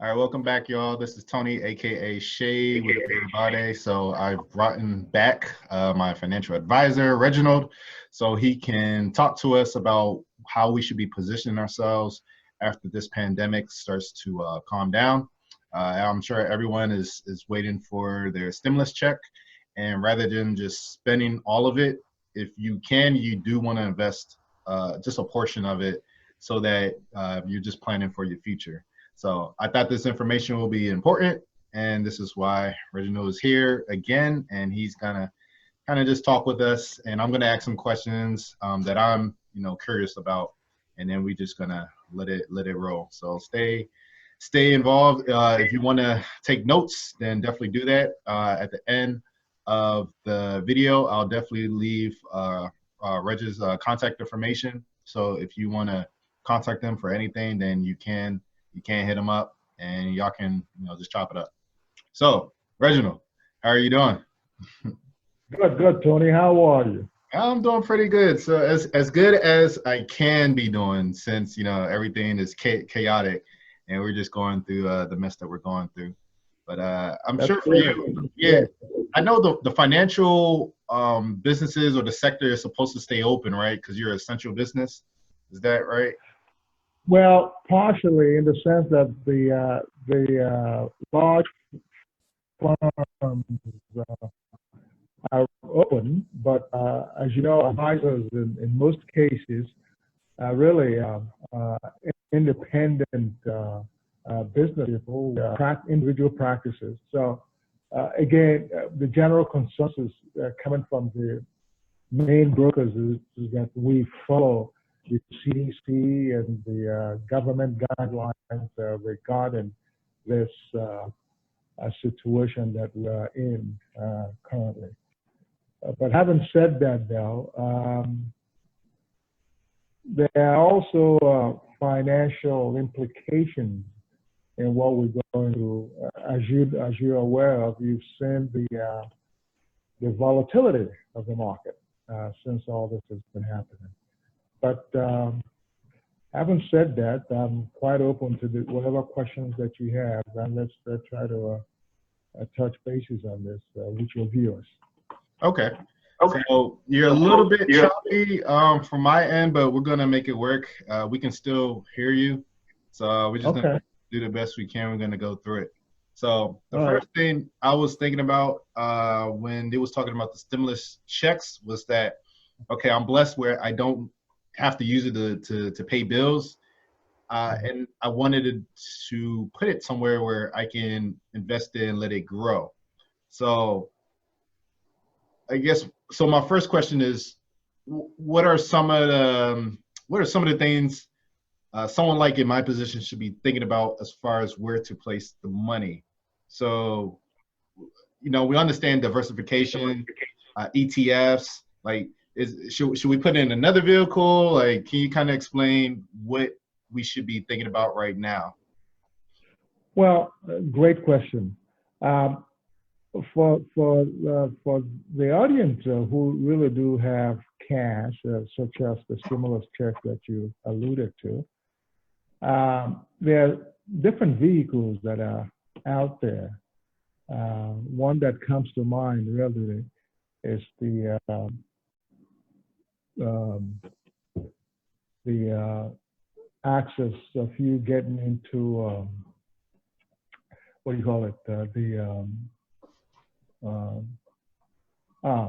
All right, welcome back, y'all. This is Tony, aka Shay with YORUBADE. So I've brought back my financial advisor, Reginald, so he can talk to us about how we should be positioning ourselves after this pandemic starts to calm down. I'm sure everyone is waiting for their stimulus check, and rather than just spending all of it, if you can, you do want to invest just a portion of it so that you're just planning for your future. So I thought this information will be important, and this is why Reginald is here again, and he's gonna kind of just talk with us, and I'm gonna ask some questions that I'm, curious about, and then we just gonna let it roll. So stay involved. If you want to take notes, then definitely do that. At the end of the video, I'll definitely leave Reg's contact information. So if you want to contact them for anything, then you can hit them up, and y'all can just chop it up. So Reginald, how are you doing? Good, Tony. How are you? I'm doing pretty good. So as good as I can be doing, since everything is chaotic, and we're just going through the mess that we're going through. But I'm That's sure for great. you, yeah, Yes. I know the financial businesses or the sector is supposed to stay open, right? Because you're an essential business. Is that right? Well, partially in the sense that the large firms uh, are open, but as you know, advisors in most cases are really uh, independent business people, individual practices. So again, the general consensus coming from the main brokers is that we follow the CDC and the government guidelines regarding this situation that we are in currently. But having said that, though, there are also financial implications in what we're going through. As you're aware of, you've seen the volatility of the market since all this has been happening. But having said that, I'm quite open to whatever questions that you have, and let's try to touch bases on this with your viewers. Okay. Okay. So you're a little bit choppy from my end, but we're gonna make it work. We can still hear you, so we're just gonna do the best we can. We're gonna go through it. So the first thing I was thinking about when they was talking about the stimulus checks was that, okay, I'm blessed where I don't have to use it to pay bills, and I wanted to put it somewhere where I can invest it and let it grow. So I guess so. My first question is, what are some of the things someone like in my position should be thinking about as far as where to place the money? So, we understand diversification, ETFs. Like, should we put in another vehicle? Like, can you kind of explain what we should be thinking about right now? Well, great question. For the audience who really do have cash, such as the stimulus check that you alluded to, there are different vehicles that are out there. One that comes to mind really is the access of you getting into what do you call it?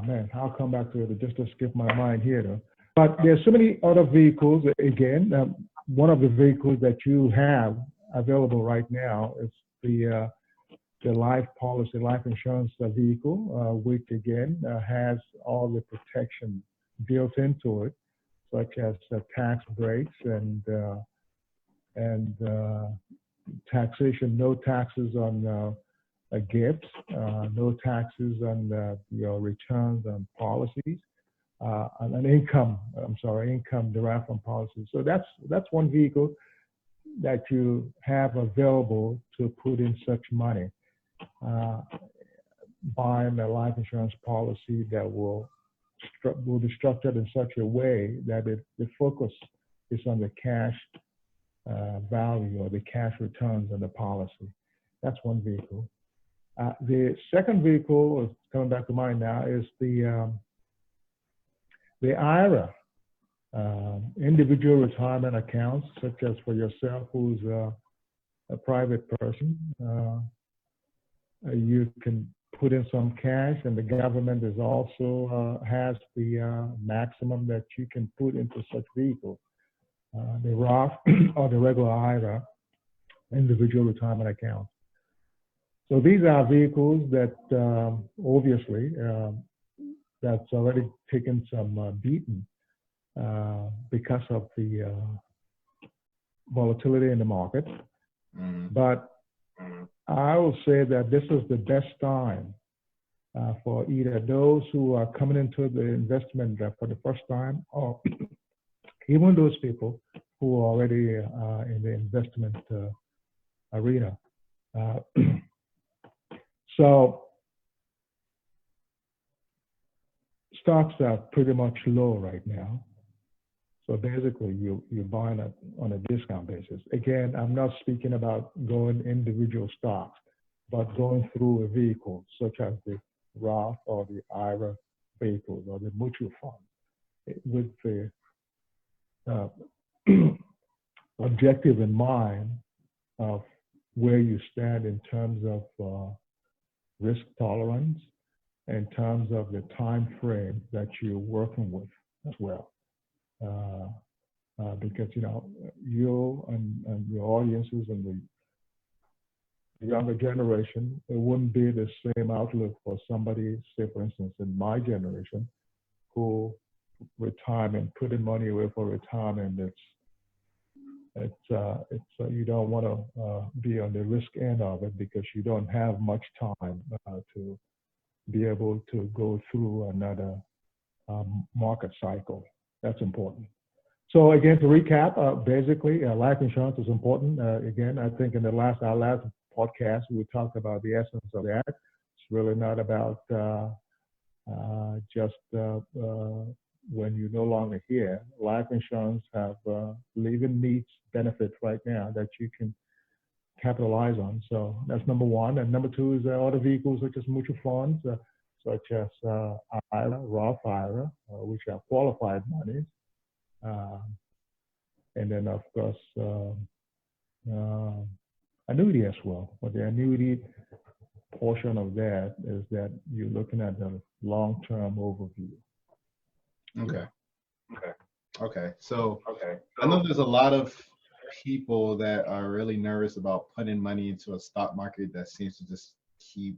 Man, I'll come back to it. Just to skip my mind here, though. But there's so many other vehicles. Again, one of the vehicles that you have available right now is the life policy, life insurance vehicle, which again has all the protection built into it, such as tax breaks and taxation, no taxes on gifts, no taxes on your returns on policies, and income derived from policies. So that's one vehicle that you have available to put in such money. Buying a life insurance policy that will be structured in such a way that the focus is on the cash value or the cash returns on the policy. That's one vehicle. The second vehicle, coming back to mind now, is the IRA, individual retirement accounts, such as for yourself, who's a private person. You can put in some cash, and the government is also has the maximum that you can put into such vehicles. The Roth or the regular IRA, individual retirement account. So these are vehicles that obviously that's already taken some beating because of the volatility in the market. But I will say that this is the best time for either those who are coming into the investment for the first time, or even those people who are already in the investment arena. So stocks are pretty much low right now. So basically, you're buying it on a discount basis. Again, I'm not speaking about going individual stocks, but going through a vehicle such as the Roth or the IRA vehicles or the mutual fund with the objective in mind of where you stand in terms of risk tolerance, in terms of the time frame that you're working with as well. Because you and your audiences and the younger generation, it wouldn't be the same outlook for somebody, say for instance, in my generation, who retirement, putting money away for retirement, you don't want to be on the risk end of it because you don't have much time to be able to go through another market cycle. That's important. So again, to recap, basically, life insurance is important. Again, I think in our last podcast, we talked about the essence of that. It's really not about just when you're no longer here. Life insurance have living needs benefits right now that you can capitalize on. So that's number one. And number two is other vehicles such as mutual funds, such as IRA, Roth IRA, which are qualified monies. And then, of course, annuity as well. But the annuity portion of that is that you're looking at the long-term overview. Okay. So I know there's a lot of people that are really nervous about putting money into a stock market that seems to just keep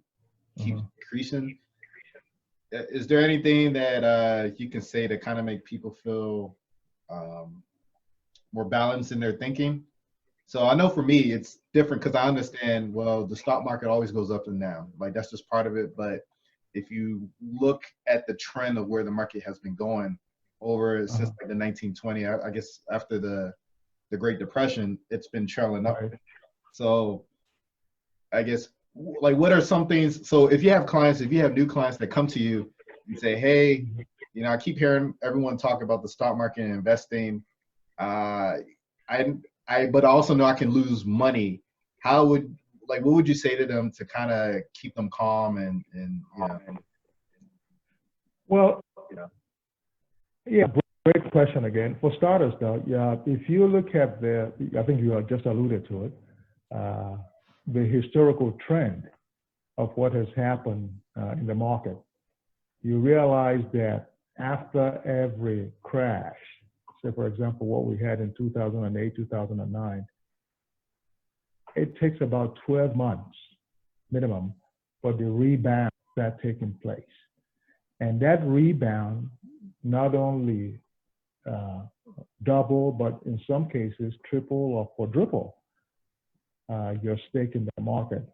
increasing. Is there anything that you can say to kind of make people feel more balanced in their thinking? So I know for me, it's different because I understand, well, the stock market always goes up and down. Like, that's just part of it. But if you look at the trend of where the market has been going over since like the 1920, I guess after the Great Depression, it's been trailing up. Right. So I guess, like, what are some things? So if you have new clients that come to you and say, hey, I keep hearing everyone talk about the stock market and investing. But I also know I can lose money. What would you say to them to kind of keep them calm and Well, yeah, great question again. For starters, though, if you look at I think you just alluded to it, the historical trend of what has happened in the market, you realize that after every crash, say for example, what we had in 2008, 2009, it takes about 12 months minimum for the rebound that taking place. And that rebound not only double, but in some cases triple or quadruple your stake in the market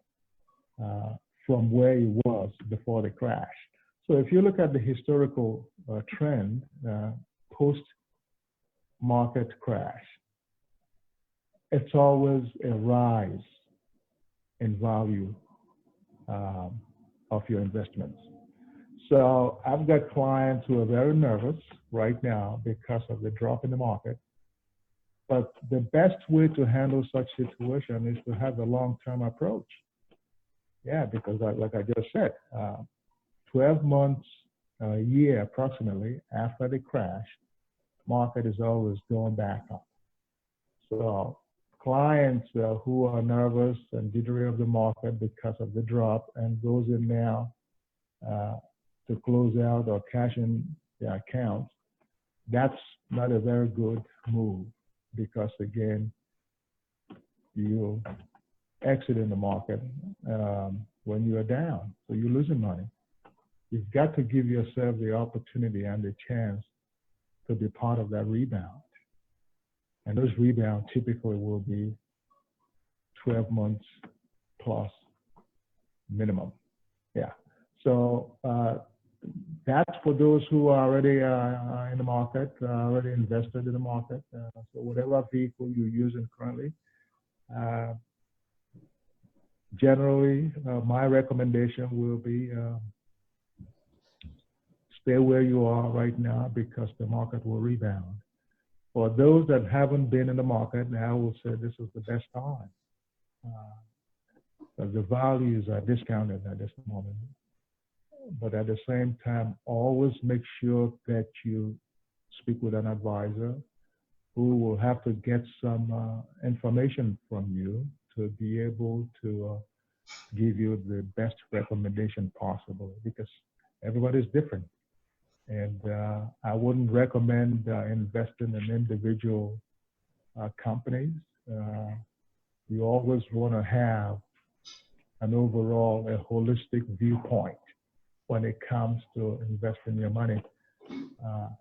from where it was before the crash. So if you look at the historical trend post-market crash, it's always a rise in value of your investments. So I've got clients who are very nervous right now because of the drop in the market. But the best way to handle such situation is to have a long-term approach. Yeah, because like I just said, 12 months, a year approximately after the crash, market is always going back up. So clients who are nervous and jittery of the market because of the drop and goes in now to close out or cash in their accounts, that's not a very good move, because again, you exit in the market when you are down, so you're losing money. You've got to give yourself the opportunity and the chance to be part of that rebound. And those rebounds typically will be 12 months plus minimum. Yeah. So that's for those who are already in the market, already invested in the market. So whatever vehicle you're using currently, generally, my recommendation will be stay where you are right now, because the market will rebound. For those that haven't been in the market, now I will say this is the best time. The values are discounted at this moment. But at the same time, always make sure that you speak with an advisor who will have to get some information from you to be able to give you the best recommendation possible, because everybody's different. And I wouldn't recommend investing in individual companies. You always want to have an overall, a holistic viewpoint when it comes to investing your money,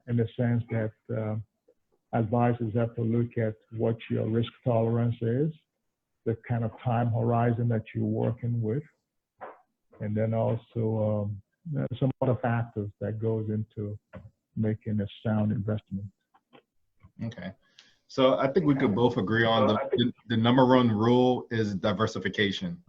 in the sense that advisors have to look at what your risk tolerance is, the kind of time horizon that you're working with, and then also some other factors that goes into making a sound investment. Okay. So I think we could both agree on the number one rule is diversification,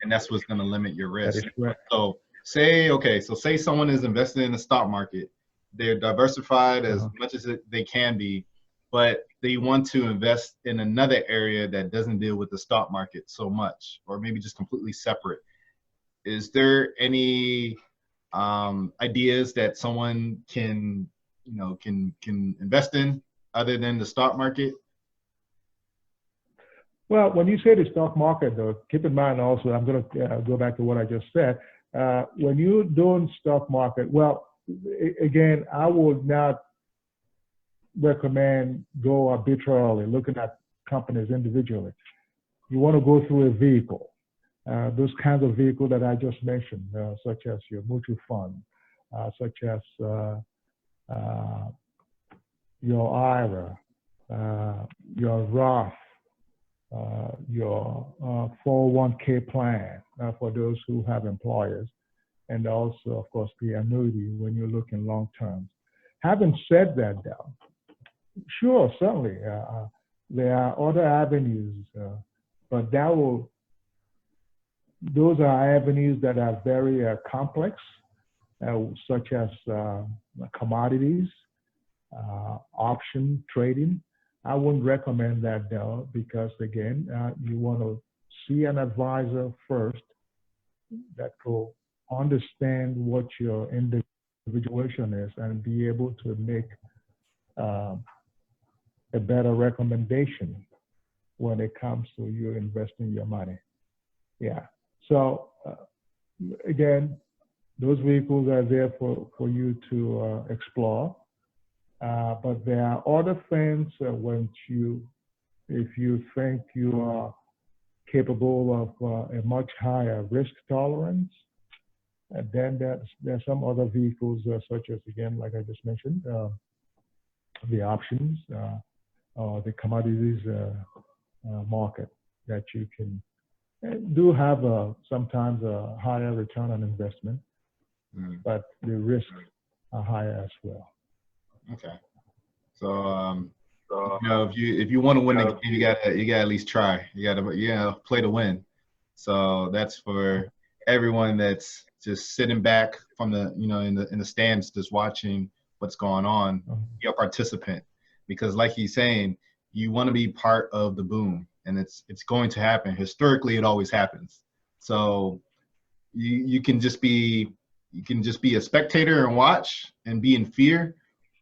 and that's what's going to limit your risk. That is correct. So say someone is invested in the stock market, they're diversified as much as they can be, but they want to invest in another area that doesn't deal with the stock market so much, or maybe just completely separate. Is there any ideas that someone can invest in other than the stock market? Well, when you say the stock market, though, keep in mind also, I'm going to go back to what I just said. When you're doing stock market, well, again, I would not recommend go arbitrarily looking at companies individually. You want to go through a vehicle. Those kinds of vehicles that I just mentioned, such as your mutual fund, such as your IRA, your Roth, your 401k plan for those who have employers, and also, of course, the annuity when you're looking long term. Having said that, though, sure, certainly, there are other avenues, but those are avenues that are very complex, such as commodities, option trading. I wouldn't recommend that, though, because again, you want to see an advisor first that will understand what your individuation is and be able to make a better recommendation when it comes to you investing your money. Yeah. So again, those vehicles are there for you to explore. But there are other things if you think you are capable of a much higher risk tolerance, then there's some other vehicles such as, again, like I just mentioned, the options, the commodities market that you can do have sometimes a higher return on investment, but the risks are higher as well. Okay, so if you want to win the game, you gotta at least try. You gotta play to win. So that's for everyone that's just sitting back from the in the stands, just watching what's going on. You're a participant, because like he's saying, you want to be part of the boom, and it's going to happen. Historically, it always happens. So you can just be a spectator and watch and be in fear,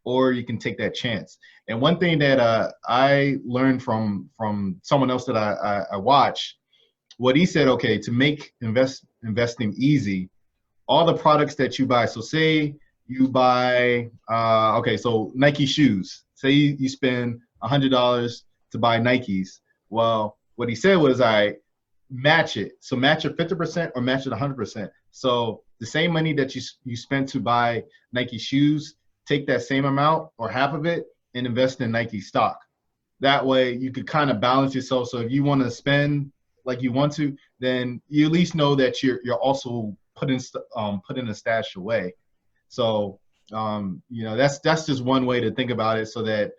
or you can take that chance. And one thing that I learned from someone else that I watch, what he said, okay, to make investing easy, all the products that you buy. So say you buy, okay, so Nike shoes. Say you spend $100 to buy Nikes. Well, what he said was, I match it. So match it 50% or match it 100%. So the same money that you spent to buy Nike shoes, take that same amount or half of it and invest in Nike stock. That way you could kind of balance yourself. So if you want to spend like you want to, then you at least know that you're also putting a stash away. So you know, that's just one way to think about it, so that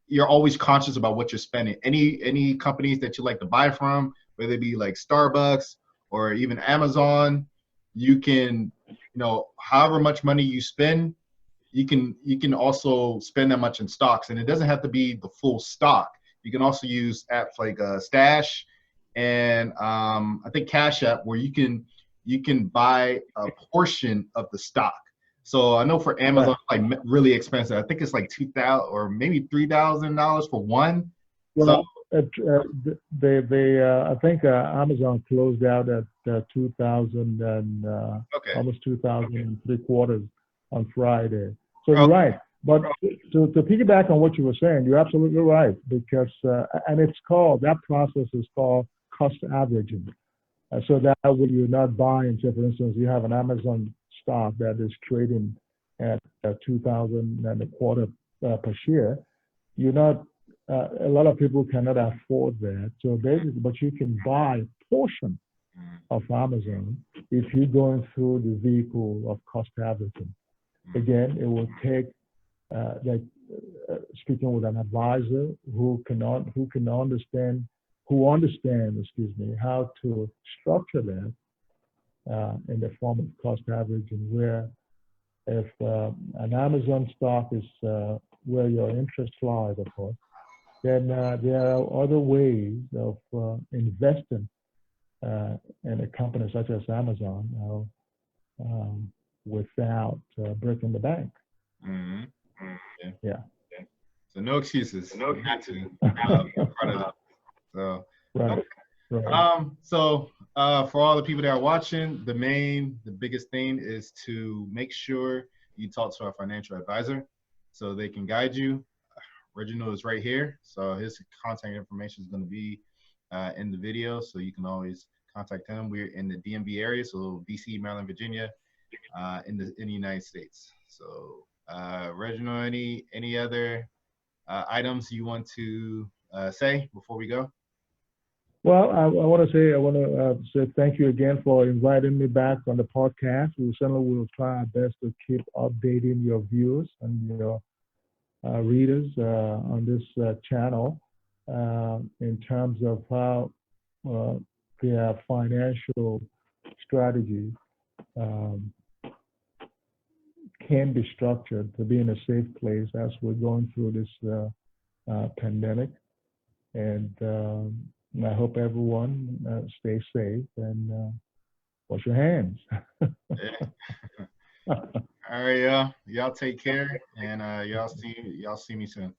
you're always conscious about what you're spending. Any companies that you like to buy from, whether it be like Starbucks or even Amazon, you can, you know, however much money you spend, you can also spend that much in stocks, and it doesn't have to be the full stock. You can also use apps like Stash and I think Cash App, where you can buy a portion of the stock. So I know for Amazon, like really expensive. I think it's like $2,000 or maybe $3,000 for one. Well, I think Amazon closed out at 2,000 and almost 2,3/4 on Friday. So you're right. But to piggyback on what you were saying, you're absolutely right, because and that process is called cost averaging. So that way you're not buying, say for instance, you have an Amazon stock that is trading at 2,000 and 1/4 per share. You're not, a lot of people cannot afford that. So basically, but you can buy a portion of Amazon if you're going through the vehicle of cost averaging. Again, it will take speaking with an advisor who understands, how to structure that in the form of cost averaging, where if an Amazon stock is where your interest lies, of course, then there are other ways of investing in a company such as Amazon without breaking the bank. Mm-hmm. Yeah. So no excuses. Not to be part of that. So right. Right. So for all the people that are watching, the biggest thing is to make sure you talk to our financial advisor so they can guide you. Reginald is right here, so his contact information is going to be in the video, so you can always contact him. We're in the DMV area, so DC, Maryland, Virginia, in the United States. So Reginald, any other items you want to say before we go? Well, I want to say thank you again for inviting me back on the podcast. We certainly will try our best to keep updating your viewers and your readers on this channel in terms of how their financial strategies can be structured to be in a safe place as we're going through this pandemic. And I hope everyone stays safe and wash your hands. All right, y'all take care, and y'all see me soon.